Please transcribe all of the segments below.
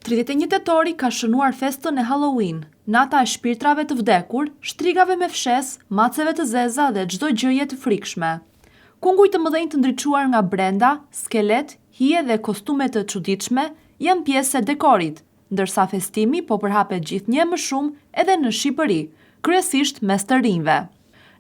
31 tetori ka shënuar festën e Halloween, nata e shpirtrave të vdekur, shtrigave me fshes, maceve të zeza dhe çdo gjëje të frikshme. Kunguj të mëdhenj të ndriçuar nga brenda, skelet, hije dhe kostume të çuditshme janë pjesë e dekorit, ndërsa festimi po përhapet gjithnjë më shumë edhe në Shqipëri, kryesisht mes të rinjve.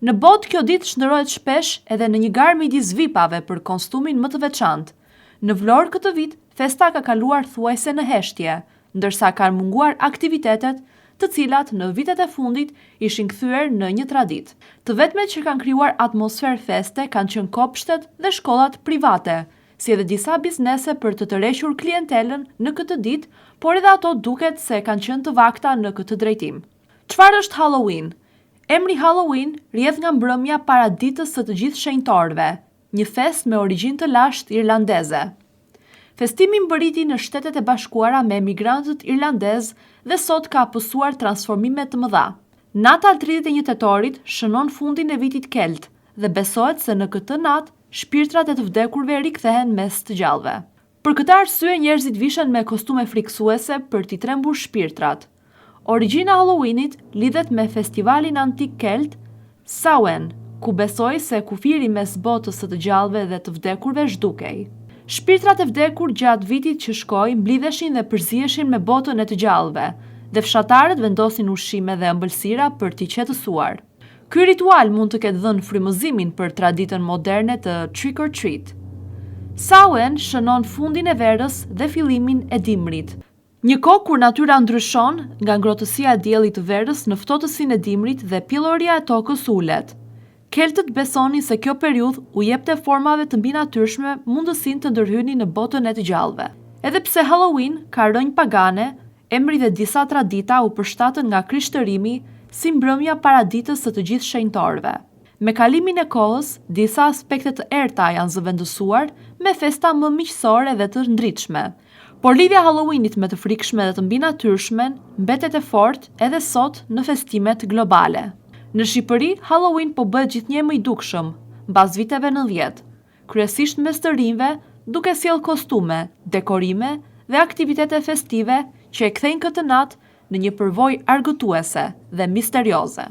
Në botë kjo ditë shndërrohet shpesh edhe në një garë midis VIP-ave për kostumin më të veçantë. Në Vlorë këtë vit, festa ka kaluar thuajse në heshtje, ndërsa kanë munguar aktivitetet të cilat në vitet e fundit ishin kthyer në një traditë. Të vetmet që kanë krijuar atmosferë feste kanë qenë kopshtet dhe shkollat private, si edhe disa biznese për të tërhequr klientelën në këtë ditë, por edhe ato duket se kanë qenë të vakta në këtë drejtim. Çfarë është Halloween? Emri Halloween rrjedh nga mbrëmja para ditës së të gjithë shenjtorëve, një fest me origjinë të lashtë irlandeze. Festimi mbërriti në Shtetet e Bashkuara me emigrantët irlandezë dhe sot ka pësuar transformime të mëdha. Nata 31 tetorit shënon fundin e vitit kelt dhe besohet se në këtë natë shpirtrat e të vdekurve rikthehen mes të gjallëve. Për këtë arsye njerëzit vishen me kostume friksuese për t'i trembur shpirtrat. Origjina e Halloweenit lidhet me festivalin antik kelt Samhain, ku besoj se kufiri mes botës së të gjallëve dhe të vdekurve zhdukej. Shpirtrat e vdekur gjatë vitit që shkoi mblidheshin dhe përziheshin me botën e të gjallëve, dhe fshatarët vendosin ushqime dhe ëmbëlsira për t'i qetësuar. Ky ritual mund të ketë dhënë frymëzimin për traditën moderne të trick or treat. Samhain shënon fundin e verës dhe fillimin e dimrit. Një kohë kur natyra ndryshon nga ngrohtësia e diellit të verës në ftohtësinë e dimrit dhe pjelloria e tokës ulet. Keltët besonin se kjo periudhë u jepte formave të mbinatyrshme mundësinë të ndërhynin në botën e të gjallëve. Edhe pse Halloween ka rrënjë pagane, emri dhe disa tradita u përshtatën nga krishtërimi si mbrëmja para ditës së të gjithë shenjtorëve. Me kalimin e kohës, disa aspekte të errta janë zëvendësuar me festa më miqësore dhe të ndritshme. Por lidhja e Halloweenit me të frikshme dhe të mbinatyrshmen mbetet e fortë edhe sot në festimet globale. Në Shqipëri, Halloween po bëhet gjithnjë më i dukshëm, mbas viteve 90, kryesisht mes të rinjve, duke sjellë kostume, dekorime dhe aktivitete festive që e kthejnë këtë natë në një përvojë argëtuese dhe misterioze.